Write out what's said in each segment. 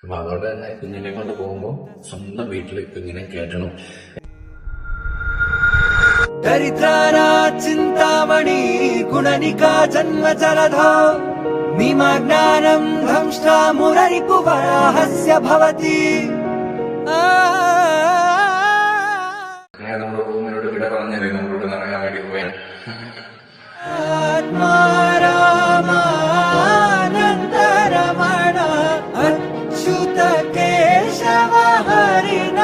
അപ്പൊ അതോടെ തന്നെ കുഞ്ഞിനെ കൊണ്ട് പോകുമ്പോൾ സ്വന്തം വീട്ടിലേക്ക് ഇങ്ങനെ കയറ്റണം. दरिद्राना चिन्तामणि गुणनिका जन्म जलधो निमग्नानं धंष्टा मुररिपुवराहस्य भवति. നമ്മുടെ റൂമിനോട് വിട പറഞ്ഞത് നമ്മളോട് ഇറങ്ങാൻ വേണ്ടി പോയാണ്. आत्मारामानन्दरमण अच्युत केशव हरिनारायण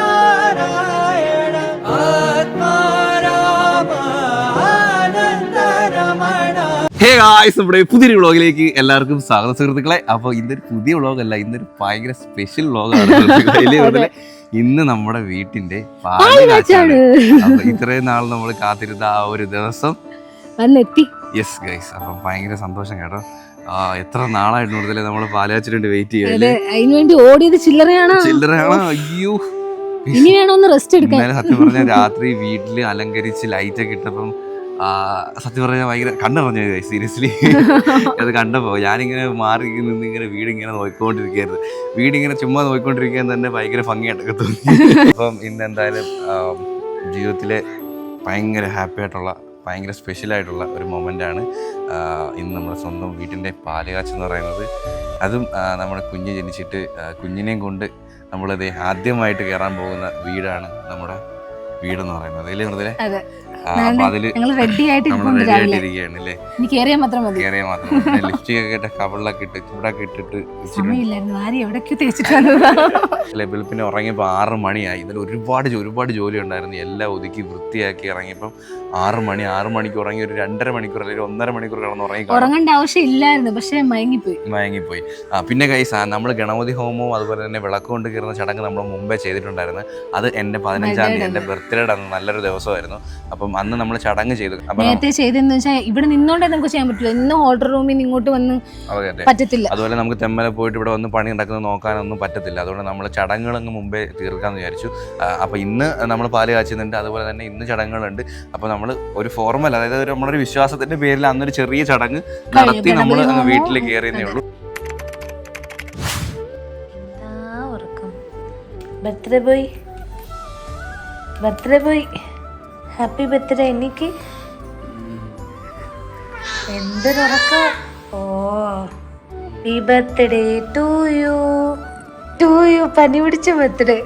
आत्मारामानन्दरमण. ഹേ ഗായ്സ്, നമ്മുടെ പുതിയൊരു വ്ളോഗിലേക്ക് എല്ലാവർക്കും സ്വാഗതം സുഹൃത്തുക്കളെ. അപ്പോൾ ഇന്നൊരു പുതിയ വ്ളോഗല്ല, ഇന്നൊരു ഭയങ്കര സ്പെഷ്യൽ വ്ളോഗാണ്. ഇന്ന് നമ്മുടെ വീട്ടിന്റെ പാലുകാച്ചാണ്. അപ്പൊ ഇത്രയും നാൾ നമ്മൾ കാത്തിരുന്ന ആ ഒരു ദിവസം വന്നെത്തി. യെസ് ഗൈസ്, അപ്പം ഭയങ്കര സന്തോഷം കേട്ടോ. എത്ര നാളായിട്ട് കൂടുതൽ നമ്മൾ പാലുകാച്ചിന് വേണ്ടി വെയിറ്റ് ചെയ്യല്ലേ. അതിനുവേണ്ടി ഓടിയത് ചില്ലറയാണോ? അയ്യോ, ഇനി വേണമെന്ന് റെസ്റ്റ് എടുക്കാൻ. സത്യം പറഞ്ഞാൽ രാത്രി വീട്ടില് അലങ്കരിച്ച് ലൈറ്റ് ഒക്കെ ഇട്ടപ്പം സത്യം പറഞ്ഞാൽ ഭയങ്കര കണ്ടറിഞ്ഞു സീരിയസ്ലി. അത് കണ്ടപ്പോൾ ഞാനിങ്ങനെ മാറി നിന്ന് ഇങ്ങനെ വീടിങ്ങനെ നോക്കിക്കൊണ്ടിരിക്കുകയായിരുന്നു. വീടിങ്ങനെ ചുമ്മാ നോക്കിക്കൊണ്ടിരിക്കാൻ തന്നെ ഭയങ്കര ഭംഗിയായിട്ടൊക്കെ തോന്നി. അപ്പം ഇന്ന് എന്തായാലും ജീവിതത്തിലെ ഭയങ്കര ഹാപ്പി ആയിട്ടുള്ള ഭയങ്കര സ്പെഷ്യലായിട്ടുള്ള ഒരു മൊമെൻ്റാണ് ഇന്ന് നമ്മുടെ സ്വന്തം വീട്ടിൻ്റെ പാലുകാച്ച് എന്ന് പറയുന്നത്. അതും നമ്മുടെ കുഞ്ഞ് ജനിച്ചിട്ട് കുഞ്ഞിനെയും കൊണ്ട് നമ്മളത് ആദ്യമായിട്ട് കയറാൻ പോകുന്ന വീടാണ് നമ്മുടെ വീടെന്ന് പറയുന്നത്. അല്ലേ മൃദുലേ? വെളുപ്പിനെ ഉറങ്ങിയപ്പോ 6 മണിയായി. ഇതിൽ ഒരുപാട് ജോലി ഉണ്ടായിരുന്നു. എല്ലാം ഒതുക്കി വൃത്തിയാക്കി ഇറങ്ങിയപ്പം 6 മണിക്ക് ഉറങ്ങി ഒരു 2.5 മണിക്കൂർ അല്ലെങ്കിൽ 1.5 മണിക്കൂർ കിടന്ന് ഉറങ്ങേണ്ട ആവശ്യമില്ലായിരുന്നു, പക്ഷെ മയങ്ങിപ്പോയി. പിന്നെ കൈസ്, നമ്മൾ ഗണപതി ഹോമവും അതുപോലെ തന്നെ വിളക്ക് കൊണ്ട് കയറുന്ന ചടങ്ങ് നമ്മൾ മുമ്പേ ചെയ്തിട്ടുണ്ടായിരുന്നു. അത് എൻ്റെ 15-ാം തീയതി എൻ്റെ ബർത്ത്ഡേയുടെ അന്ന് നല്ലൊരു ദിവസമായിരുന്നു. അപ്പം അന്ന് നമ്മൾ ചടങ്ങ് ചെയ്തു. നേരത്തെ ചെയ്തെന്ന് വെച്ചാൽ ഇവിടെ നിന്നോണ്ടേ നമുക്ക് ചെയ്യാൻ പറ്റില്ല. ഇന്ന് ഹോട്ടൽ റൂമിൽ നിന്ന് ഇങ്ങോട്ട് വന്ന് പറ്റത്തില്ല. അതുപോലെ നമുക്ക് തെമ്മല പോയിട്ട് ഇവിടെ വന്ന് പണി നടക്കുന്നത് നോക്കാനൊന്നും പറ്റത്തില്ല. അതുകൊണ്ട് നമ്മൾ ചടങ്ങുകളങ്ങ് മുമ്പേ തീർക്കാമെന്ന് വിചാരിച്ചു. അപ്പോൾ ഇന്ന് നമ്മൾ പാല് കാച്ചുന്നുണ്ട്, അതുപോലെ തന്നെ ഇന്ന് ചടങ്ങുകളുണ്ട്. അപ്പോൾ നമ്മൾ ഒരു ഫോർമൽ, അതായത് നമ്മളൊരു വിശ്വാസത്തിന്റെ പേരിൽ അന്നൊരു ചെറിയ ചടങ്ങ് നടത്തി നമ്മൾ വീട്ടിൽ കയറിയതേ ഉള്ളൂ. Birthday boy happy birthday. എനിക്ക് എന്തൊരുറക്കം. ഓ, ഹാപ്പി ബർത്ത്ഡേ ടു യു പനി പിടിച്ച ബർത്ത്ഡേ.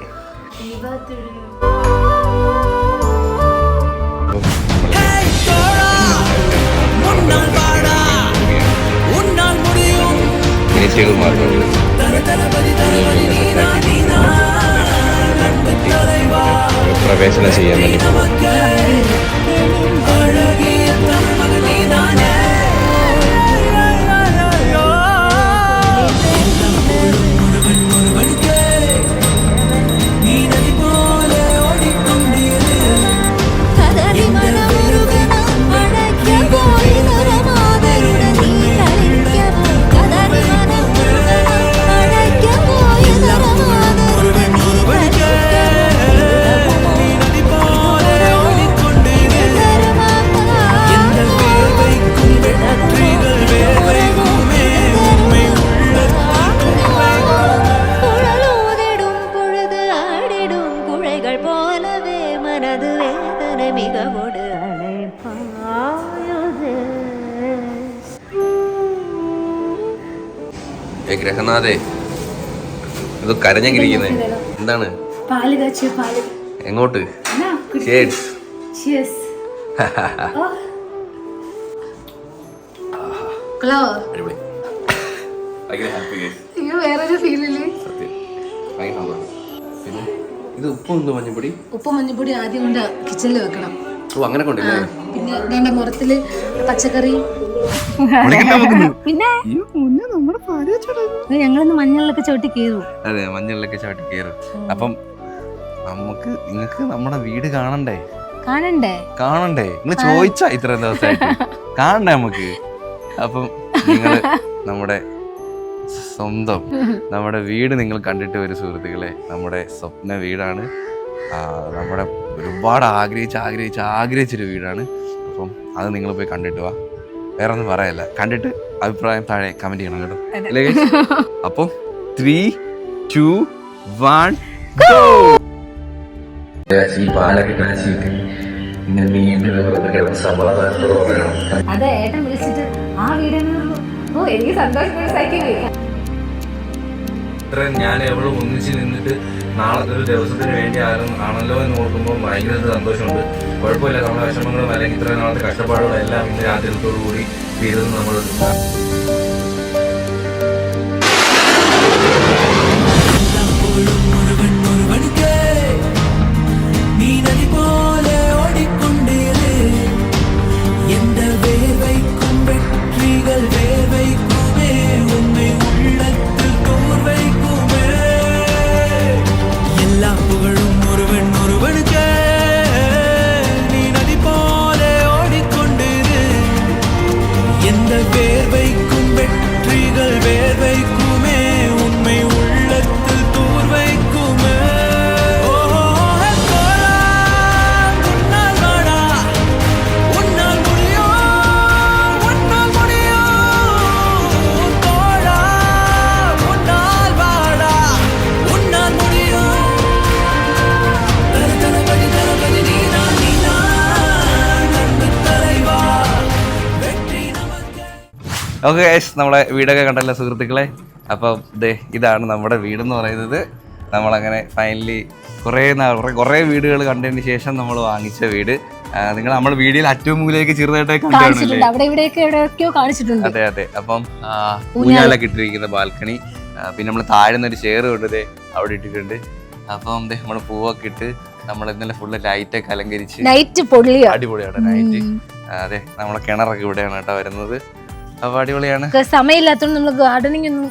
പ്രവേശനം ചെയ്യാൻ വേണ്ടി ഗ്രഹനാഥേ, ഇത് കരഞ്ഞെങ്കിരിക്കുന്നേ എന്താണ്? എങ്ങോട്ട്? ഇത് ഉപ്പും മഞ്ഞപ്പൊടി ആദ്യം കൊണ്ട് കിച്ചണിൽ വെക്കണം. അങ്ങനെ കൊണ്ടില്ലേ? പിന്നെ രണ്ട് മുറത്തില് പച്ചക്കറി, പിന്നെ ഞങ്ങളിന്ന് മഞ്ഞളിലൊക്കെ ചവിട്ടി കയറും. അതെ, മഞ്ഞളിലൊക്കെ ചവിട്ടി കയറും. അപ്പം നിങ്ങൾക്ക് നമ്മുടെ വീട് കാണണ്ടേ? നിങ്ങൾ ചോദിച്ചാ ഇത്രയും ദിവസമായിട്ട് കാണണ്ടേ നമുക്ക്? അപ്പം നിങ്ങൾ നമ്മുടെ സ്വന്തം നമ്മുടെ വീട് നിങ്ങൾ കണ്ടിട്ട് വരും സുഹൃത്തുക്കളെ. നമ്മുടെ സ്വപ്ന വീടാണ്. നമ്മുടെ ഒരുപാട് ആഗ്രഹിച്ചൊരു വീടാണ്. അപ്പം അത് നിങ്ങൾ പോയി കണ്ടിട്ട് വാ. വേറെ ഒന്നും പറയല്ല. കണ്ടിട്ട് അഭിപ്രായം താഴെ കമന്റ് ചെയ്യണം കേട്ടോ. അപ്പം 3, 2, 1, go! ഈ പാലൊക്കെ കാശിയിട്ട് ഇങ്ങനെ നീണ്ടു കിടന്ന് സമാധാനത്തോടെ വേണം. അത് ഏട്ടൻ വിളിച്ചിട്ട് ആ വീട് ഓ എനിക്ക് സന്തോഷം സഹിക്കാൻ കഴിയും. ഞാൻ എവിടെ ഒന്നിച്ച് നിന്നിട്ട് നാളത്തെ ഒരു ദിവസത്തിന് വേണ്ടി ആണല്ലോ എന്ന് ഓർക്കുമ്പോൾ ഭയങ്കര സന്തോഷമുണ്ട്. കുഴപ്പമില്ല, നമ്മുടെ വിഷമങ്ങളും അല്ലെങ്കിൽ ഇത്ര നാളത്തെ കഷ്ടപ്പാടുകളും എല്ലാം ഇന്ന് രാത്രിത്തോടു കൂടി തീരുന്നു. നമ്മൾ ഓക്കെ ഗൈസ്, നമ്മളെ വീടൊക്കെ കണ്ടല്ലോ സുഹൃത്തുക്കളെ. അപ്പം ഇതാണ് നമ്മുടെ വീടെന്ന് പറയുന്നത്. നമ്മളങ്ങനെ ഫൈനലി കുറേ വീടുകൾ കണ്ടതിന് ശേഷം നമ്മൾ വാങ്ങിച്ച വീട്. നിങ്ങൾ നമ്മുടെ വീഡിയോയിൽ ഏറ്റവും മുകളിലേക്ക് ചെറുതായിട്ടൊക്കെ കാണിച്ചിട്ടുണ്ട്. അതെ അതെ. അപ്പം ഊഞ്ഞാലൊക്കെ ഇട്ടിരിക്കുന്ന ബാൽക്കണി, പിന്നെ നമ്മൾ താഴ്ന്നൊരു ചെയർ കൊണ്ട് അവിടെ ഇട്ടിട്ടുണ്ട്. അപ്പം നമ്മൾ പൂവൊക്കെ ഇട്ട് നമ്മൾ ഇന്നലെ ഫുള്ള് ലൈറ്റൊക്കെ അലങ്കരിച്ച് അടിപൊളിയാണ് നൈറ്റ്. അതെ, നമ്മളെ കിണറൊക്കെ ഇവിടെയാണ് കേട്ടോ വരുന്നത്. അപ്പൊ അടിപൊളിയാണ്. സമയമില്ലാത്തതുകൊണ്ട് നമ്മൾ ഗാർഡനിങ് ഒന്നും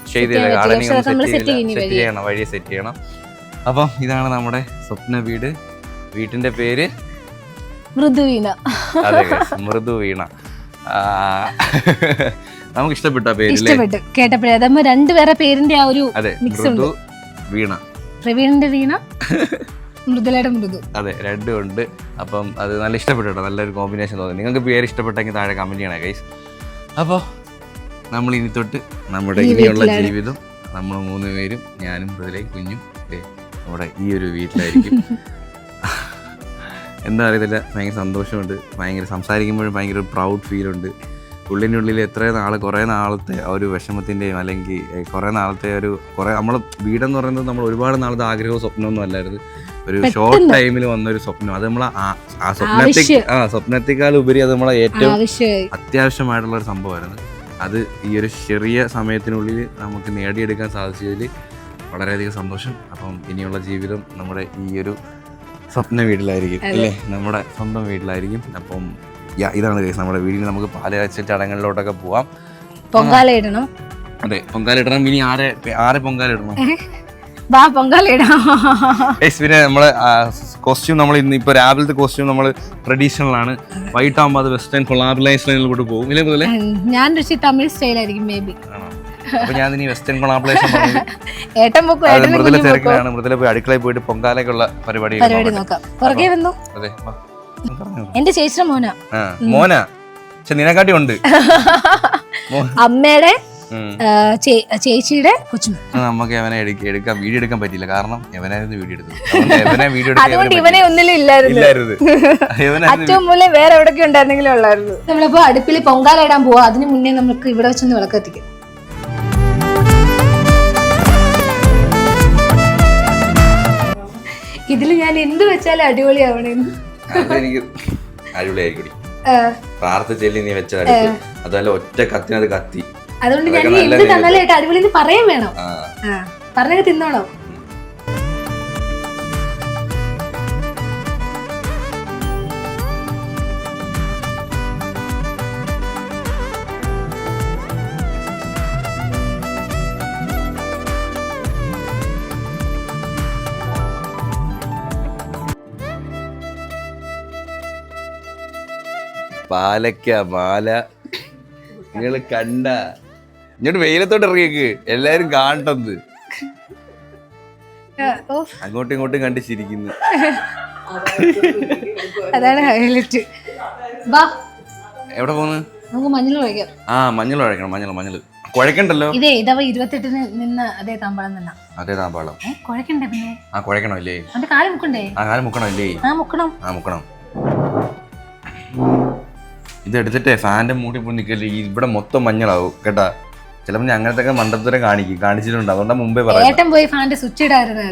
വഴിയെ സെറ്റ് ചെയ്യണം. അപ്പം ഇതാണ് നമ്മുടെ സ്വപ്ന വീട്. വീട്ടിന്റെ പേര് മൃദുവീണ. അതെ, മൃദുവീണ. നമുക്ക് ഇഷ്ടപ്പെട്ട പേര് കേട്ടപ്പോഴേ അതാകുമ്പോ രണ്ടുപേരെ പേരിന്റെ ആ ഒരു മിക്സ് ഉണ്ട്. വീണ, പ്രവീണിന്റെ വീണ, മൃദുലയുടെ മൃദു. അതെ, രണ്ടും ഉണ്ട്. അപ്പം അത് നല്ല ഇഷ്ടപ്പെട്ടു, നല്ലൊരു കോമ്പിനേഷൻ തോന്നി. നിങ്ങൾക്ക് പേര് ഇഷ്ടപ്പെട്ടെങ്കിൽ താഴെ കമന്റ് ചെയ്യണേ ഗൈസ്. അപ്പോൾ നമ്മൾ ഇനി തൊട്ട് നമ്മുടെ ഇനിയുള്ള ജീവിതം നമ്മൾ 3 പേരും, ഞാനും മൃദുലയും കുഞ്ഞും നമ്മുടെ ഈ ഒരു വീട്ടിലായിരിക്കും. എന്താ അറിയത്തില്ല, ഭയങ്കര സന്തോഷമുണ്ട്. ഭയങ്കര സംസാരിക്കുമ്പോഴും ഭയങ്കര പ്രൗഡ് ഫീലുണ്ട്. ഉള്ളിനുള്ളിൽ കുറേ നാളത്തെ ആ ഒരു വിഷമത്തിൻ്റെയും അല്ലെങ്കിൽ കുറേ നാളത്തെ നമ്മൾ വീടെന്ന് പറയുന്നത് നമ്മൾ ഒരുപാട് നാളത്തെ ആഗ്രഹവും സ്വപ്നമൊന്നും അല്ലായിരുന്നു. ഒരു ഷോർട്ട് ടൈമിൽ വന്നൊരു സ്വപ്നം. അത് നമ്മളെ സ്വപ്നത്തെക്കാൾ ഉപരി അത് നമ്മളെ ഏറ്റവും അത്യാവശ്യമായിട്ടുള്ള ഒരു സംഭവമായിരുന്നു. അത് ഈ ഒരു ചെറിയ സമയത്തിനുള്ളിൽ നമുക്ക് നേടിയെടുക്കാൻ സാധിച്ചതിൽ വളരെയധികം സന്തോഷം. അപ്പം ഇനിയുള്ള ജീവിതം നമ്മുടെ ഈ ഒരു സ്വപ്ന വീട്ടിലായിരിക്കും അല്ലേ, നമ്മുടെ സ്വന്തം വീട്ടിലായിരിക്കും. അപ്പം ഇതാണ് കേസ് നമ്മുടെ വീടിന്. നമുക്ക് പാലുകാച്ചൽ ചടങ്ങുകളിലോട്ടൊക്കെ പോവാം. പൊങ്കാല ഇടണം. അതെ, പൊങ്കാല ഇടണം. ഇനി ആരെ പൊങ്കാല ഇടണം? പിന്നെ നമ്മളെ കോസ്റ്റ്യൂം നമ്മൾ ഇന്നിപ്പോ രാവിലത്തെ കോസ്റ്റ്യൂം നമ്മൾ ട്രഡീഷണൽ ആണ്. വൈകിട്ടാകുമ്പോൾ അത് വെസ്റ്റേൺ കൊളാബറേഷനിലോട്ട് പോകും. ഇല്ലേ, ഞാൻ തമിഴ് സ്റ്റൈലായിരിക്കും മേ ബി. അപ്പൊ ഞാൻ ഇനി വെസ്റ്റേൺ കൊളാബറേഷൻ മൃദുല തിരക്കിലാണ്. മൃദുല പോയി അടുക്കളയിൽ പോയിട്ട് പൊങ്കാലൊക്കെയുള്ള പരിപാടി നോക്കാം. പുറകെ വന്നു. അതെ, എന്റെ ചേച്ചിയുടെ മോനാ. പക്ഷെ നിനെക്കാട്ടി ഉണ്ട് അമ്മയുടെ ചേച്ചിയുടെ കൊച്ചുമോൻ. നമുക്ക് അവനെ വീഡിയോ എടുക്കാൻ പറ്റില്ല, കാരണം എവനായിരുന്നു വീഡിയോ എടുത്തത്. അതുകൊണ്ട് ഇവനെ ഒന്നിലും ഇല്ലായിരുന്നു. ഏറ്റവും മൂലം വേറെ എവിടെയൊക്കെ ഉണ്ടായിരുന്നെങ്കിലും ഉള്ളായിരുന്നു. നമ്മളിപ്പോ അടുപ്പിൽ പൊങ്കാല ഇടാൻ പോവാ. അതിന് മുന്നേ നമുക്ക് ഇവിടെ വെച്ചൊന്ന് വിളക്കെത്തിക്കും. ഇതില് ഞാൻ എന്ത് വെച്ചാലും അടിപൊളിയാവണേന്ന്. എനിക്ക് അടിപൊളിയായിരിക്കും. പ്രാർത്ഥിച്ചെല്ലി നീ വെച്ച അതല്ല ഒറ്റ കത്തിനത് കത്തി. അതുകൊണ്ട് ഞാൻ എന്ത് തന്നാലും അടിപൊളി പറയാൻ വേണം. പറഞ്ഞൊക്കെ തിന്നോളോ. പാലക്ക മാല നിങ്ങൾ കണ്ട ഇങ്ങോട്ട് വെയിലത്തോട്ട് ഇറങ്ങിയേക്ക്, എല്ലാരും കാണട്ടത്. അങ്ങോട്ടും ഇങ്ങോട്ടും കണ്ട് ചിരിക്കുന്നു. അതാണ് ഹൈലൈറ്റ്. എവിടെ പോന്ന്? നമുക്ക് മഞ്ഞൾ ഒഴിക്കാം. മഞ്ഞൾ ഒഴിക്കണം. മഞ്ഞൾ കുഴക്കണ്ടല്ലോ. ഇതേ ഇതവ 28-ന് നിന്ന് അതേ താമ്പാളം തന്നെ. അതേ താമ്പാളം കുഴക്കണ്ടേ പിന്നെ? ആ കുഴക്കണോ ഇല്ലേ? അവന്റെ കാല് മുക്കണ്ടേ? ആ കാലം മുക്കണോ ഇല്ലേ? മുക്കണം. ഇത് എടുത്തിട്ടേ ഫാന്റെ മൂടി പോയി നിൽക്കല്ലേ, ഇവിടെ മൊത്തം മഞ്ഞളാവും കേട്ടാ. ചിലപ്പോ ഞാൻ അങ്ങനത്തെ മണ്ടത്തരം കാണിച്ചിട്ടുണ്ട്, അതുകൊണ്ടാ മുമ്പേ പറയാം. ഏട്ടൻ പോയി ഫാന്റെ സ്വിച്ച് ഇടായിരുന്നു.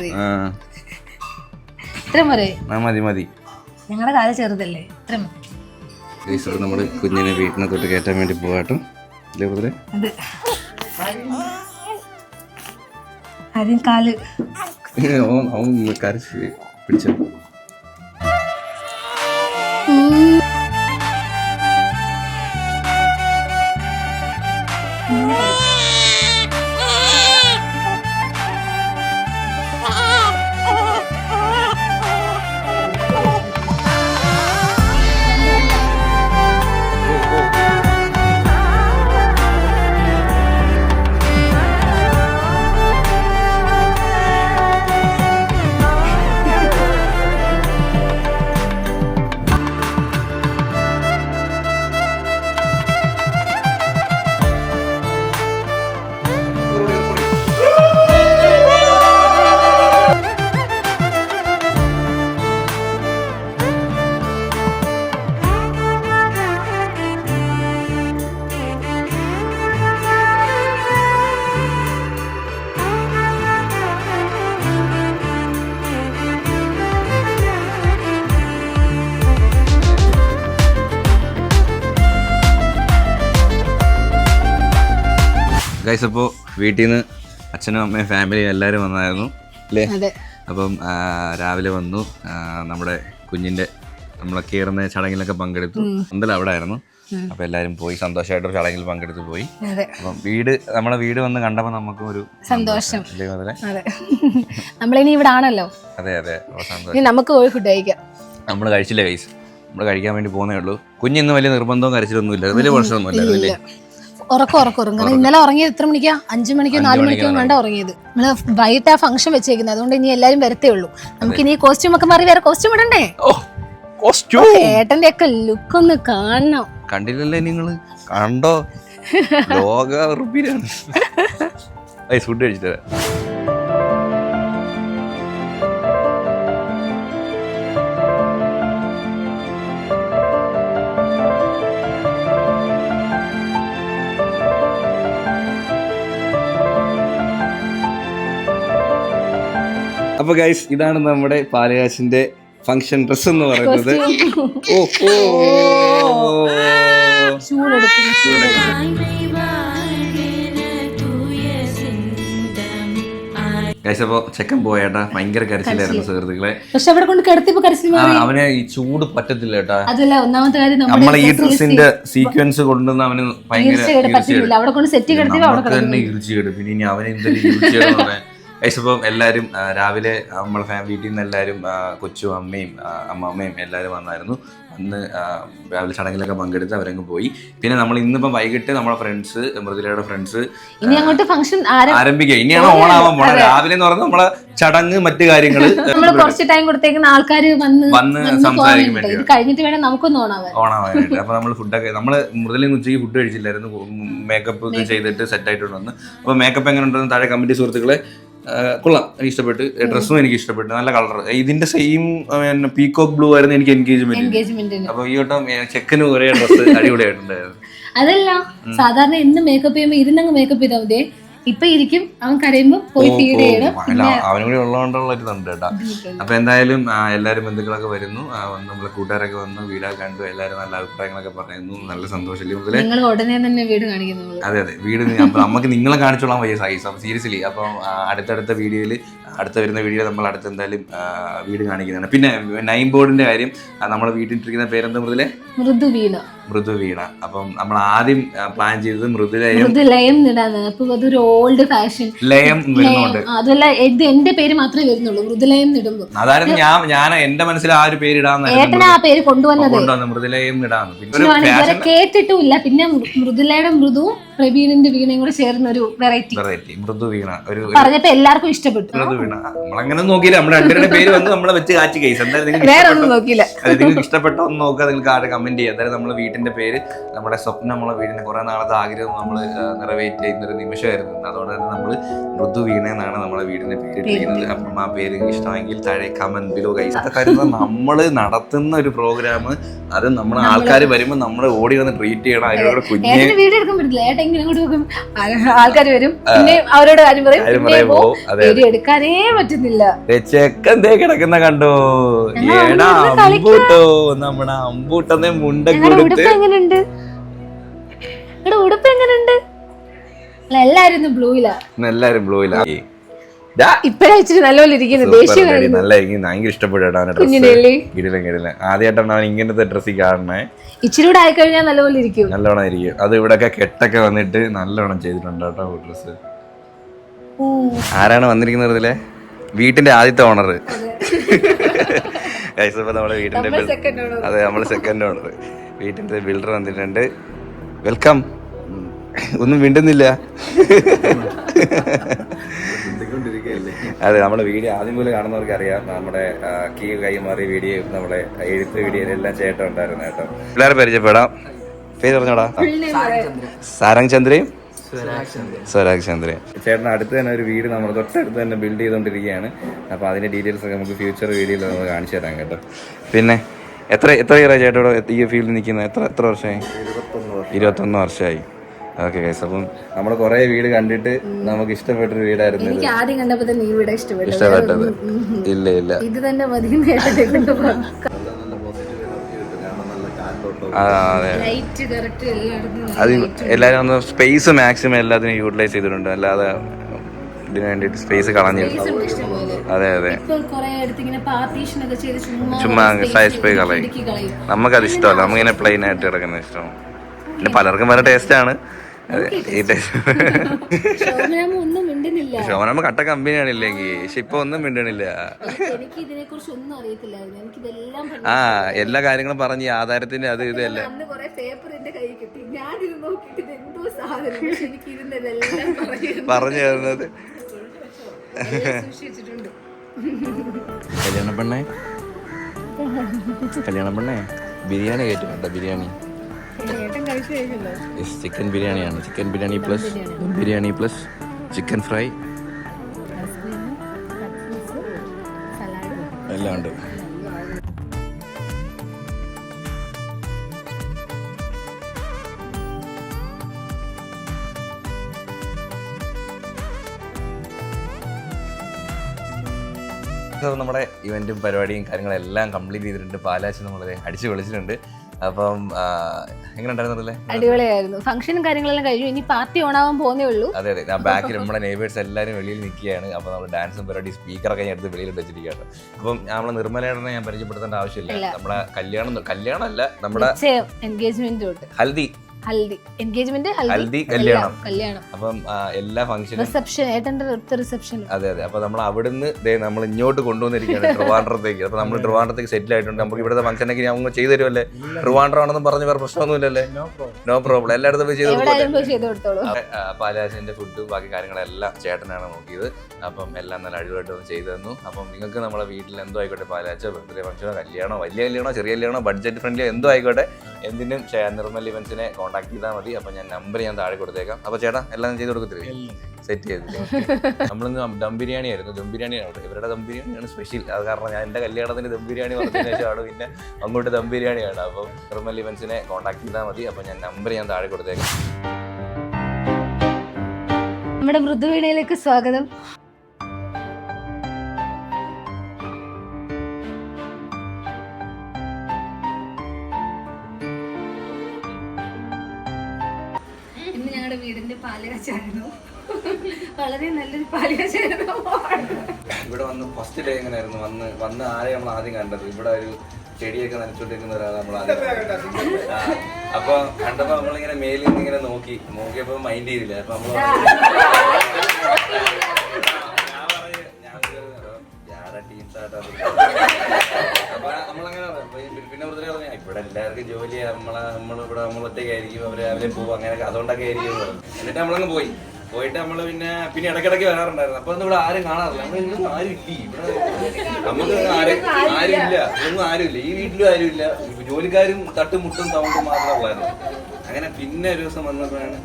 ഇത്രയും പോരെ? മതി. ഞങ്ങളുടെ കാല് ചെറുതല്ലേ, ഇത്രയും മതി. നമ്മള് കുഞ്ഞിനെ വീട്ടിനകത്തോട്ട് കയറ്റാൻ വേണ്ടി പോകാട്ടോ. ആദ്യം കാല് കരച്ച് പിടിച്ച ഗൈസ്. അപ്പോൾ വീട്ടിൽ നിന്ന് അച്ഛനും അമ്മയും ഫാമിലിയും എല്ലാവരും വന്നായിരുന്നു അല്ലേ? അപ്പം രാവിലെ വന്നു, നമ്മുടെ കുഞ്ഞിൻ്റെ നമ്മളെ കയറുന്ന ചടങ്ങിലൊക്കെ പങ്കെടുത്തു. എന്തായാലും അവിടെ ആയിരുന്നു. അപ്പം എല്ലാവരും പോയി സന്തോഷമായിട്ടൊരു ചടങ്ങിൽ പങ്കെടുത്ത് പോയി. അപ്പം നമ്മളെ വീട് വന്ന് കണ്ടപ്പോൾ നമുക്ക് ഒരു സന്തോഷം. നമ്മളിനി ഇവിടെ ആണല്ലോ. അതെ നമുക്ക് പോയി ഫുഡ് കഴിക്കാം. നമ്മൾ കഴിച്ചില്ല ഗൈസ്, നമ്മൾ കഴിക്കാൻ വേണ്ടി പോകുന്നേ ഉള്ളൂ. കുഞ്ഞിന്ന് വലിയ നിർബന്ധവും കരച്ചിലൊന്നുമില്ല, വലിയ പ്രശ്നമൊന്നുമില്ല. ഉറക്കം. ഇന്നലെ ഉറങ്ങിയത് എത്ര മണിക്കാ? 5 മണിക്കോ 4 മണിക്കോ കണ്ട ഉറങ്ങിയത്. നമ്മള് വൈകിട്ട് ആ ഫംഗ്ഷൻ വെച്ചേക്കുന്നത്, അതുകൊണ്ട് ഇനി എല്ലാരും വരത്തേ ഉള്ളൂ. നമുക്ക് ഇനി കോസ്റ്റ്യൂം ഒക്കെ മാറി വേറെ കോസ്റ്റ്യൂം ഇടണ്ടേ? ഏട്ടന്റെ ഒക്കെ ലുക്ക് ഒന്ന് കാണണം. കണ്ടില്ലല്ലേ നിങ്ങള്? കണ്ടോ? ലോക ഫുഡ് കഴിച്ചിട്ട് അപ്പൊ ഗൈസ്, ഇതാണ് നമ്മുടെ പാലയാശിന്റെ ഫംഗ്ഷൻ ഡ്രസ് എന്ന് പറയുന്നത്. ഗൈസ്, അപ്പൊ ചെക്കൻ പോയേട്ടാ, ഭയങ്കര കരച്ചിലായിരുന്നു സുഹൃത്തുക്കളെ. പക്ഷെ അവിടെ കൊണ്ട് കിടത്തിയപ്പോ കരച്ചിൽ അവന് ഈ ചൂട് പറ്റത്തില്ല കേട്ടാ. അതല്ല ഒന്നാമത്തെ കാര്യം, നമ്മളെ ഈ ഡ്രസ്സിന്റെ സീക്വൻസ് കൊണ്ടുവന്ന് അവന് ഭയങ്കര അവിടെ കൊണ്ട് സെറ്റ് കിടത്തി തന്നെ ഈർച്ചയിടും. പിന്നെ ഇനി അവന് എന്തെങ്കിലും ഈർച്ചയിടും പറയാൻ. ഇപ്പം എല്ലാവരും രാവിലെ നമ്മളെ വീട്ടിൽ നിന്ന് എല്ലാവരും കൊച്ചും അമ്മയും അമ്മമ്മയും എല്ലാവരും വന്നായിരുന്നു. അന്ന് രാവിലെ ചടങ്ങിലൊക്കെ പങ്കെടുത്ത് അവരങ്ങ് പോയി. പിന്നെ നമ്മൾ ഇന്നിപ്പം വൈകിട്ട് നമ്മളെ ഫ്രണ്ട്സ്, മൃദുലയുടെ ഫ്രണ്ട്സ് ആരംഭിക്കുക. ഇനിയാണ് ഓണാവാൻ പോണ. രാവിലെ എന്ന് പറഞ്ഞാൽ നമ്മളെ ചടങ്ങ് മറ്റു കാര്യങ്ങള് കുറച്ച് ടൈം കൊടുത്തേക്കുന്ന ആൾക്കാർ വന്ന് സംസാരിക്കാൻ വേണ്ടി കഴിഞ്ഞിട്ട് വേണം നമുക്കൊന്ന് ഓണാവാനായിട്ട്. അപ്പൊ നമ്മള് ഫുഡൊക്കെ നമ്മള് മൃദുലിന് ഉച്ചയ്ക്ക് ഫുഡ് കഴിച്ചില്ലായിരുന്നു. മേക്കപ്പ് ഒക്കെ ചെയ്തിട്ട് സെറ്റ് ആയിട്ട് വന്ന്. അപ്പൊ മേക്കപ്പ് എങ്ങനെ ഉണ്ടെന്ന് താഴെ കമന്റ് സുഹൃത്തുക്കളെ. കൊള്ളാം, എനിക്ക് ഇഷ്ടപ്പെട്ടു. ഡ്രസ്സും എനിക്ക് ഇഷ്ടപ്പെട്ടു, നല്ല കളർ. ഇതിന്റെ സെയിം പീകോക്ക് ബ്ലൂ ആയിരുന്നു എനിക്ക് എൻഗേജ്മെന്റ്. അപ്പൊ ഈ വട്ടം ചെക്കന് ഒരേ ഡ്രസ്സ് അടിപൊളിയായിട്ടുണ്ടായിരുന്നു. അതല്ല, സാധാരണ എന്ന് മേക്കപ്പ് ചെയ്യുമ്പോ ഇരുന്നങ്ങ് മേക്കപ്പ് ചെയ്താൽ മതി. ഇപ്പൊ ഇരിക്കും, അവൻ കരയുമ്പോ പോയി ഫീഡ് ചെയ്യണം. അവനും കൂടി ഉള്ളതുകൊണ്ടുള്ള ഒരു ഇതുണ്ട് കേട്ടോ. അപ്പൊ എന്തായാലും എല്ലാവരും ബന്ധുക്കളൊക്കെ വരുന്നു, നമ്മളെ കൂട്ടുകാരൊക്കെ വന്നു, വീടൊക്കെ കണ്ടു. എല്ലാവരും നല്ല അഭിപ്രായങ്ങളൊക്കെ പറയുന്നു. നല്ല സന്തോഷമില്ല. നിങ്ങൾ ഉടനെ തന്നെ വീട് കാണിക്കുന്നു. അതെ, വീട് നമുക്ക് നിങ്ങളെ കാണിച്ചോളാം വയ്യ സൈസ് സീരിയസ്ലി. അപ്പം അടുത്ത വീഡിയോയിൽ വരുന്ന വീഡിയോ നമ്മൾ അടുത്ത് എന്തായാലും വീട് കാണിക്കുന്നതാണ്. പിന്നെ നൈം ബോർഡിന്റെ കാര്യം, നമ്മുടെ വീട്ടിലിരിക്കുന്ന പേരെന്താ? മൃദുവീണ. അപ്പം നമ്മൾ ആദ്യം പ്ലാൻ ചെയ്തത് മൃദുലയം ഇടാന്ന്. അപ്പൊ അതൊരു ഓൾഡ് ഫാഷൻ ലയം വരുന്നുണ്ട്. അതല്ല, ഇത് എന്റെ പേര് മാത്രമേ വരുന്നുള്ളൂ മൃദുലയം ഇടുമ്പോ. അതായത് ഞാൻ എന്റെ മനസ്സിൽ ആ ഒരു പേര് ഇടാന്ന്, ആ പേര് കൊണ്ടുവന്നത് മൃദുലയം ഇടാന്ന്. പിന്നെ കേട്ടിട്ടുമില്ല. പിന്നെ മൃദുലയുടെ മൃദുവും പ്രവീണിന്റെ വീണയും കൂടെ ചേർന്ന ഒരു വെറൈറ്റി മൃദുവീണ പറഞ്ഞപ്പോ എല്ലാവർക്കും ഇഷ്ടപ്പെട്ടു. വീണ നമ്മളങ്ങനെ നോക്കിയില്ല, നമ്മുടെ രണ്ടുപേരുടെ പേര് വന്ന് നമ്മളെ വെച്ച് കാച്ചി കേസ്. എന്തായാലും വേറെ ഒന്നും നോക്കിയില്ല. നിങ്ങൾക്ക് ഇഷ്ടപ്പെട്ടോ ഒന്ന് നോക്കുക, നിങ്ങൾക്ക് ആരുടെ കമന്റ് ചെയ്യുക. എന്തായാലും നമ്മളെ വീട്ടിന്റെ പേര്, നമ്മുടെ സ്വപ്നം, നമ്മളെ വീടിന്റെ കുറെ നാളത്തെ ആഗ്രഹം നമ്മൾ നിറവേറ്റ് ചെയ്യുന്ന ഒരു നിമിഷമായിരുന്നു. അതുകൊണ്ട് തന്നെ നമ്മൾ മൃദു വീണ എന്നാണ് നമ്മളെ വീടിന്റെ പേര് ഇട്ടിരിക്കുന്നത്. അപ്പം ആ പേര് ഇഷ്ടമെങ്കിൽ താഴെ കമന്റ് ബിലോ ഗൈസ്. കാര്യം നമ്മൾ നടത്തുന്ന ഒരു പ്രോഗ്രാം, അത് നമ്മളെ ആൾക്കാർ വരുമ്പോൾ നമ്മൾ ഓടി വന്ന് ട്രീറ്റ് ചെയ്യണം. അതിനോട് കുഞ്ഞ് വീഡിയോ എടുക്കാൻ പറ്റില്ല, ഏട്ടൻ ഇങ്ങനെ അങ്ങോട്ട് നോക്കും, ആൾക്കാർ വരും, പിന്നെ അവരോട് കാര്യം പറയും, വീഡിയോ എടുക്കാനേ പറ്റുന്നില്ല. ചെക്കന്തേ കിടക്കുന്ന കണ്ടോ, ഏടാ അമ്പൂട്ടോ, നമ്മുടെ അമ്പൂട്ടന്നെ മുണ്ടൊക്കെ ഉടുപ്പ് എങ്ങനെയുണ്ട്? ഉടുപ്പ് എങ്ങനെയുണ്ട്? എല്ലാരും ബ്ലൂയിലാ, എല്ലാരും ബ്ലൂയിലാ. ഇപ്പഴാച്ചിട്ട് നല്ലപോലെ ഇരിക്കുന്നു. നല്ലായിരിക്കും, ഭയങ്കര ഇഷ്ടപ്പെട്ടു. ആദ്യമായിട്ടാണ് അവൻ ഇങ്ങനത്തെ ഡ്രസ്സിൽ കാണണേ. ഇച്ചിരി ആയിക്കഴിഞ്ഞാൽ നല്ലപോലെ ഇരിക്കും, നല്ലോണം ഇരിക്കും. അത് ഇവിടെയൊക്കെ കെട്ടൊക്കെ വന്നിട്ട് നല്ലോണം ചെയ്തിട്ടുണ്ട് കേട്ടോ ഡ്രസ്സ്. ആരാണ് വന്നിരിക്കുന്നത് ഇതിലെ? വീട്ടിന്റെ ആദ്യത്തെ ഓണർ. നമ്മുടെ വീടിന്റെ അതെ, നമ്മള് സെക്കൻഡ് ഓണർ. വീട്ടിന്റെ ബിൽഡർ വന്നിട്ടുണ്ട്. വെൽക്കം. ഒന്നും മിണ്ടുന്നില്ല. അതെ, നമ്മുടെ വീഡിയോ ആദ്യം പോലെ കാണുന്നവർക്ക് അറിയാം. നമ്മുടെ കീ കൈമാറിയ വീഡിയോ, നമ്മുടെ എഴുത്ത് വീഡിയോ എല്ലാം ചേട്ടൻ ഉണ്ടായിരുന്നു കേട്ടോ. പിള്ളേരെ പരിചയപ്പെടാം. പേര് പറഞ്ഞോടാ. സാരംഗ് ചന്ദ്രയും സ്വരാഗ് ചന്ദ്രയും. ചേട്ടൻ അടുത്ത് തന്നെ ഒരു വീട് നമ്മൾ തൊട്ടടുത്ത് തന്നെ ബിൽഡ് ചെയ്തുകൊണ്ടിരിക്കുകയാണ്. അപ്പൊ അതിന്റെ ഡീറ്റെയിൽസ് ഒക്കെ നമുക്ക് ഫ്യൂച്ചർ വീഡിയോയിൽ നമ്മൾ കാണിച്ചു തരാം കേട്ടോ. പിന്നെ എത്ര ഇയറായി ചേട്ടനോട് ഈ ഫീൽഡിൽ നിൽക്കുന്നത്? എത്ര വർഷമായി? 21 വർഷമായി. ഓക്കെ ഗൈസ്, അപ്പം നമ്മൾ കുറെ വീട് കണ്ടിട്ട് നമുക്ക് ഇഷ്ടപ്പെട്ടൊരു വീടായിരുന്നു. എനിക്ക് ആദ്യം കണ്ടപ്പോ തന്നെ ഈ വീട് ഇഷ്ടപ്പെട്ടത്. ഇല്ല ഇത് തന്നെ മതി. അത് എല്ലാരും ഒന്ന് സ്പേസ് മാക്സിമം എല്ലാത്തിനും യൂട്ടിലൈസ് ചെയ്തിട്ടുണ്ട്. അല്ലാതെ ഇതിനു വേണ്ടിട്ട് സ്പേസ് കളഞ്ഞില്ല. അതെ അതെ, ചുമ്മാ സൈസ് പേ കളയും. നമുക്കത് ഇഷ്ടമല്ല, നമുക്കിങ്ങനെ പ്ലെയിൻ ആയിട്ട് കിടക്കുന്ന ഇഷ്ടമാണ്. പിന്നെ പലർക്കും പല ടേസ്റ്റാണ്. ശോഭനാമ്മ കട്ട കമ്പനിയാണ് ഇല്ലെങ്കിൽ, പക്ഷെ ഇപ്പൊ ഒന്നും മിണ്ടണില്ല. ആ, എല്ലാ കാര്യങ്ങളും പറഞ്ഞ് ആധാരത്തിന്റെ അത് ഇതല്ല പറഞ്ഞു തരുന്നത്. കല്യാണ പെണ്ണേ ബിരിയാണി കേട്ടോ. ബിരിയാണി ചിക്കൻ ബിരിയാണിയാണ്. Chicken biryani plus biryani plus chicken fry എല്ലാം ഉണ്ട്. നമ്മുടെ ഇവന്റും പരിപാടിയും കാര്യങ്ങളെല്ലാം കംപ്ലീറ്റ് ചെയ്തിട്ടുണ്ട്. പാലാച്ചി നമ്മളെ അടിച്ചു പൊളിച്ചിട്ടുണ്ട്. അപ്പം എങ്ങനെ ഉണ്ടായിരുന്നല്ലേ? അടിപൊളിയായിരുന്നു. ഫംഗ്ഷനും കാര്യങ്ങളെല്ലാം കഴിഞ്ഞു. ഇനി പാർട്ടി ഓണാവാൻ പോകുന്നേ ഉള്ളൂ. അതെ അതെ, ഞാൻ ബാക്കിൽ നമ്മുടെ നെയ്ബേഴ്സ് എല്ലാവരും വെളിയിൽ നിൽക്കുകയാണ്. അപ്പോൾ നമ്മൾ ഡാൻസും പരിപാടി സ്പീക്കറൊക്കെ ഞാൻ എടുത്ത് വെളിയിൽ വെച്ചിരിക്കുകയാണ്. അപ്പം നമ്മളെ നിർമ്മലയുടെ ഞാൻ പരിചയപ്പെടുത്തേണ്ട ആവശ്യമില്ല. നമ്മുടെ കല്യാണമല്ല, നമ്മുടെ എൻഗേജ്മെന്റ് ഹൽദി എൻഗേജ്മെന്റ് ഹൽദി കല്യാണം. അപ്പം എല്ലാ ഫംഗ്ഷനും റിസപ്ഷൻ. അതെ അതെ, അപ്പൊ നമ്മൾ അവിടുന്ന് നമ്മൾ ഇങ്ങോട്ട് കൊണ്ടുവന്നിരിക്കുകയാണ് ട്രിവാൻഡ്രത്തേക്ക്. അപ്പൊ നമ്മൾ ട്രിവാൻഡ്രത്തേക്ക് സെറ്റിൽ ആയിട്ടുണ്ട്. നമുക്ക് ഇവിടുത്തെ ഫംഗ്ഷനൊക്കെ ഞാൻ ചെയ്തു തരുമല്ലേ? ട്രിവാൻഡ്രം ആണെന്ന് പറഞ്ഞ് വേറെ പ്രശ്നമൊന്നുമില്ലല്ലേ? നോ പ്രോബ്ലം, എല്ലായിടത്തും പോയി ചെയ്ത് കൊടുത്തോളൂ. പാലാച്ചിന്റെ ഫുഡും ബാക്കി കാര്യങ്ങളെല്ലാം ചേട്ടനാണ് നോക്കിയത്. അപ്പം എല്ലാം നല്ല അടിപൊളിയായിട്ട് ഒന്ന് ചെയ്തു തന്നു. അപ്പം നിങ്ങൾക്ക് നമ്മളെ വീട്ടിൽ എന്തോ ആയിക്കോട്ടെ, പാലാച്ചോ ബർത്ത്ഡേ ഫംഗ്ഷനോ കല്യാണോ വലിയ കല്യാണോ ചെറിയ കല്യാണോ ബഡ്ജറ്റ് ഫ്രണ്ട്ലിയോ എന്തോ ആയിക്കോട്ടെ, എന്തിനും നിർമ്മൽ ഇവന്റ്സിനെ കോൺടാക്ട് ചെയ്താൽ മതി. അപ്പം ഞാൻ നമ്പർ താഴെ കൊടുത്തേക്കാം. അപ്പോൾ ചേട്ടാ എല്ലാം ചെയ്ത് കൊടുക്കത്തില്ലേ? സെറ്റ് ചെയ്തില്ലേ? നമ്മളിന്ന് ദം ബിരിയാണി ആയിരുന്നു. ദം ബിരിയാണിയാണ് ഇവരുടെ ദം ബിരിയാണിയാണ് സ്പെഷ്യൽ. അത് കാരണം ഞാൻ എൻ്റെ കല്യാണത്തിന് ദം ബിരിയാണി പറഞ്ഞതിന് ശേഷമാണ് പിന്നെ അങ്ങോട്ട് ദം ബിരിയാണിയാണ്. അപ്പം നിർമ്മൽ ഇവന്റ്സിനെ കോൺടാക്ട് ചെയ്താൽ മതി. അപ്പം ഞാൻ നമ്പർ താഴെ കൊടുത്തേക്കാം. നമ്മുടെ മൃദുവീണയിലേക്ക് സ്വാഗതം. ഇന്ന് ഞങ്ങളുടെ വീടിന്റെ പാലുകാച്ചായിരുന്നു. വളരെ നല്ലൊരു പാലുകാച്ചായിരുന്നു. ഇവിടെ വന്ന് ഫസ്റ്റ് ഡേ എങ്ങനെയായിരുന്നു? വന്ന് ആരെ നമ്മൾ ആദ്യം കണ്ടത്? ഇവിടെ ഒരു ചെടിയൊക്കെ നനച്ചോണ്ടിരിക്കുന്ന ഒരാളെ നമ്മൾ ആദ്യം അപ്പൊ കണ്ടപ്പോ നമ്മളിങ്ങനെ മേലിൽ നിന്ന് ഇങ്ങനെ നോക്കിയപ്പോ മൈൻഡ് ചെയ്തില്ല. അപ്പൊ നമ്മള് അപ്പൊ നമ്മളങ്ങനെ പിന്നെ വെറുതെ പറഞ്ഞു ഇവിടെ എല്ലാവർക്കും ജോലി നമ്മളിവിടെ നമ്മൾ ഒറ്റയ്ക്കായിരിക്കും, അവര് രാവിലെ പോകും, അങ്ങനെയൊക്കെ അതുകൊണ്ടൊക്കെ ആയിരിക്കും. എന്നിട്ട് നമ്മളങ്ങ് പോയി. പോയിട്ട് നമ്മള് പിന്നെ ഇടയ്ക്കിടയ്ക്ക് വരാറുണ്ടായിരുന്നു. അപ്പൊ ഇവിടെ ആരും കാണാറില്ല. നമ്മൾ ആരും ഇല്ല ഇവിടെ, നമുക്ക് ആരുമില്ല, ഒന്നും ആരുമില്ല, ഈ വീട്ടിലും ആരുമില്ല. ജോലിക്കാരും തട്ടും മുട്ടും സൗണ്ടും മാത്രമേ ഉള്ളായിരുന്നു. അങ്ങനെ പിന്നെ ഒരു ദിവസം വന്നപ്പോഴാണ്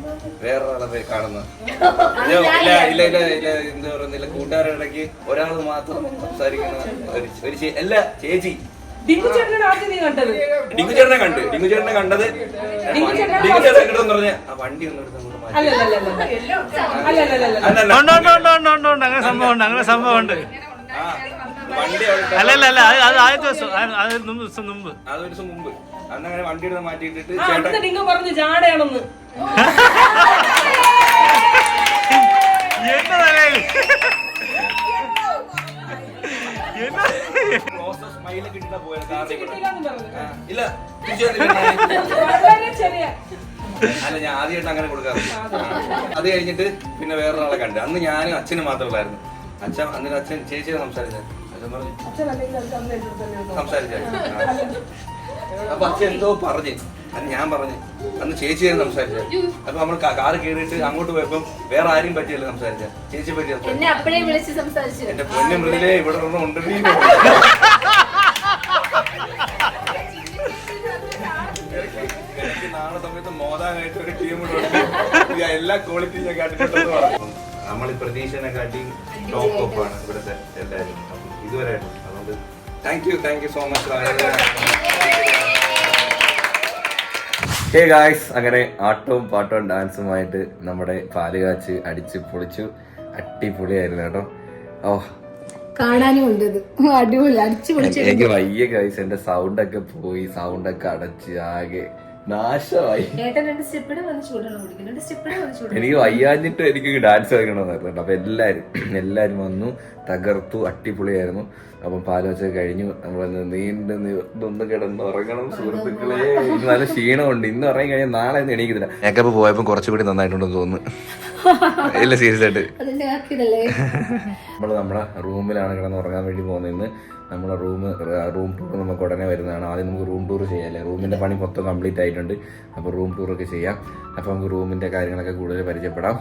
വേറൊരാളെ പോയി കാണുന്നത്. ഇല്ല എന്താ പറയുന്നില്ല, കൂട്ടുകാരുടെ ഇടയ്ക്ക് ഒരാൾ മാത്രം സംസാരിക്കുന്ന ഒരു അല്ല ചേച്ചി. ഡിങ്കു ചേട്ടനെ കണ്ടത് ഡിങ്കു ചേട്ടനെ കണ്ടത് കണ്ടെന്ന് പറഞ്ഞ ആ വണ്ടി ഒന്നും എടുത്ത് അങ്ങനെ സംഭവം ഉണ്ട്. വണ്ടി അല്ലല്ല അത് ആദ്യത്തെ ദിവസം, അത് ദിവസം മുമ്പ്, അതൊരു ദിവസം മുമ്പ് അന്നങ്ങനെ വണ്ടി എടുത്ത് മാറ്റിയിട്ടിട്ട് ഡിങ്കു പറഞ്ഞു ജാടയാണെന്ന്. സ്മൈലൊക്കെ ഇട്ടാ പോയത്. ഇല്ല അല്ല, ഞാൻ ആദ്യമായിട്ട് അങ്ങനെ കൊടുക്കാറില്ല. അത് കഴിഞ്ഞിട്ട് പിന്നെ വേറൊരാളെ കണ്ട്. അന്ന് ഞാനും അച്ഛനും മാത്രമല്ലായിരുന്നു. അന്നേരം അച്ഛൻ ചേച്ചിയെ സംസാരിച്ചായിരുന്നു. അച്ഛൻ പറഞ്ഞു സംസാരിച്ചായിരുന്നു. അപ്പൊ അച്ഛൻ എന്തോ പറഞ്ഞ്, അത് ഞാൻ പറഞ്ഞു. അന്ന് ചേച്ചിയെ സംസാരിച്ചത്. അപ്പൊ നമ്മൾ കാറ് കയറിയിട്ട് അങ്ങോട്ട് പോയപ്പോ വേറെ ആരും പറ്റിയല്ല സംസാരിച്ച, ചേച്ചിയെ പറ്റി സംസാരിച്ചു. എന്റെ പൊന്നു മൃതിലെ ഇവിടെ ഉണ്ട്. നാളെ സമയത്ത് മോദാനായിട്ട് ഒരു ടീം എല്ലാ ക്വാളിറ്റിയും ഞാൻ കാട്ടിട്ടുണ്ടെന്ന് പറഞ്ഞു. നമ്മൾ ഈ പ്രതീക്ഷനെ കാട്ടി ടോപ്പ് ടോപ്പാണ് ഇവിടുത്തെ എല്ലാവരും ഇതുവരെ. അതുകൊണ്ട് thank you so much. Hey guys, അങ്ങനെ ആട്ടവും പാട്ടവും ഡാൻസുമായിട്ട് നമ്മുടെ പാലുകാച്ച് അടിച്ച് പൊളിച്ചു. അടിപൊളിയായിരുന്നു കേട്ടോ. ഓ, കാണാനും ഉണ്ട് അടിപൊളി, അടിച്ചു പൊളിച്ചു. എനിക്ക് വയ്യ ഗായ്സ്, എന്റെ സൗണ്ടൊക്കെ പോയി, സൗണ്ടൊക്കെ അടച്ച് ആകെ നാശമായി. എനിക്ക് വയ്യാഞ്ഞിട്ട് എനിക്ക് ഡാൻസ് കളിക്കണമെന്നായിരുന്നു കേട്ടോ. അപ്പൊ എല്ലാരും വന്നു, തകർത്തു, അടിപൊളിയായിരുന്നു. അപ്പം പാലുവച്ച കഴിഞ്ഞു. നമ്മളൊന്ന് നീണ്ടൊന്ന് കിടന്ന് ഉറങ്ങണം സുഹൃത്തുക്കളെ. ഇന്ന് നല്ല ക്ഷീണമുണ്ട്. ഇന്ന് ഉറങ്ങി കഴിഞ്ഞാൽ നാളെ ഒന്നും എണീക്കത്തില്ല. മേക്കപ്പ് പോയപ്പോൾ കുറച്ചുകൂടി നന്നായിട്ടുണ്ടെന്ന് തോന്നുന്നു. ഇല്ല, സീരിയസ് ആയിട്ട്. നമ്മുടെ റൂമിലാണ് കിടന്ന് ഉറങ്ങാൻ വേണ്ടി പോകുന്നത്. നമ്മുടെ റൂം ടൂർ നമുക്ക് ഉടനെ വരുന്നതാണ്. ആദ്യം നമുക്ക് റൂം ടൂർ ചെയ്യാല്ലേ. റൂമിന്റെ പണി മൊത്തം കംപ്ലീറ്റ് ആയിട്ടുണ്ട്. അപ്പോൾ റൂം ടൂറൊക്കെ ചെയ്യാം. അപ്പോൾ നമുക്ക് റൂമിന്റെ കാര്യങ്ങളൊക്കെ കൂടുതൽ പരിചയപ്പെടാം.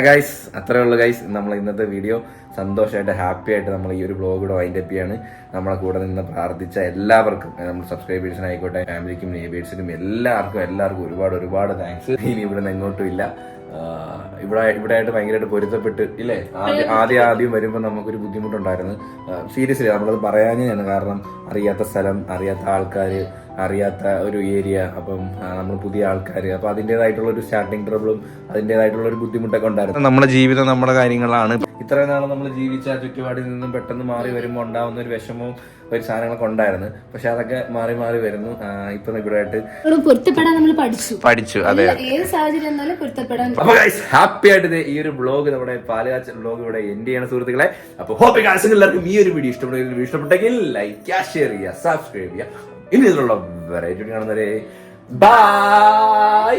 ഗൈസ്, അത്രേ ഉള്ളൂ ഗൈസ്. നമ്മൾ ഇന്നത്തെ വീഡിയോ സന്തോഷമായിട്ട് ഹാപ്പി ആയിട്ട് നമ്മൾ ഈ ഒരു വ്ലോഗ് കൂടെ വൈൻഡ് അപ്പ് ചെയ്യാണ്. നമ്മളെ കൂടെ നിന്ന് പ്രാർത്ഥിച്ച എല്ലാവർക്കും, നമ്മൾ സബ്സ്ക്രൈബേഴ്സിനായിക്കോട്ടെ, ഫാമിലിക്കും നെയ്ബേഴ്സിനും എല്ലാവർക്കും ഒരുപാട് താങ്ക്സ്. ഇനി ഇവിടെ നിന്ന് എങ്ങോട്ടും ഇല്ല. ഇവിടെ ആയിട്ട് ഭയങ്കരമായിട്ട് പൊരുത്തപ്പെട്ട് ഇല്ലേ. ആദ്യം വരുമ്പോൾ നമുക്കൊരു ബുദ്ധിമുട്ടുണ്ടായിരുന്നു. സീരിയസ്ലി നമ്മളത് പറയാനാണ്. കാരണം അറിയാത്ത സ്ഥലം, അറിയാത്ത ആൾക്കാർ, അറിയാത്ത ഒരു ഏരിയ. അപ്പം നമ്മൾ പുതിയ ആൾക്കാർ. അപ്പം അതിൻ്റെതായിട്ടുള്ള ഒരു സ്റ്റാർട്ടിങ് ട്രബിളും അതിൻ്റെതായിട്ടുള്ള ഒരു ബുദ്ധിമുട്ടൊക്കെ ഉണ്ടായിരുന്നു. നമ്മുടെ ജീവിതം നമ്മുടെ കാര്യങ്ങളാണ്. ഇത്രയും നാളെ നമ്മൾ ജീവിച്ച ചുറ്റുപാടിൽ നിന്നും പെട്ടെന്ന് മാറി വരുമ്പോൾ ഉണ്ടാവുന്ന ഒരു വിഷമവും ഒരു സാധനങ്ങളൊക്കെ ഉണ്ടായിരുന്നു. പക്ഷെ അതൊക്കെ മാറി വരുന്നു. ഇപ്പൊ ഇവിടെ ആയിട്ട് പൊരുത്തപ്പെടാൻ നമ്മൾ പഠിച്ചു. അതെ, ഏത് സാഹചര്യം പൊരുത്തപ്പെടാൻ. അപ്പൊ ഹാപ്പി ആയിട്ട് ഈ ഒരു വ്ലോഗ്, നമ്മുടെ പാലുകാച്ച് വ്ലോഗ് ഇവിടെ എൻഡ് ചെയ്യണ സുഹൃത്തുക്കളെ. അപ്പൊ ഹോപ്പ് എല്ലാവർക്കും ഈ ഒരു വീഡിയോ ഇഷ്ടപ്പെട്ടെങ്കിൽ ലൈക്ക് ചെയ്യുക, ഷെയർ ചെയ്യുക, സബ്സ്ക്രൈബ് ചെയ്യുക. ഇനി ഇതിലുള്ള വെറൈറ്റി കാണുന്നവരെ ബൈ.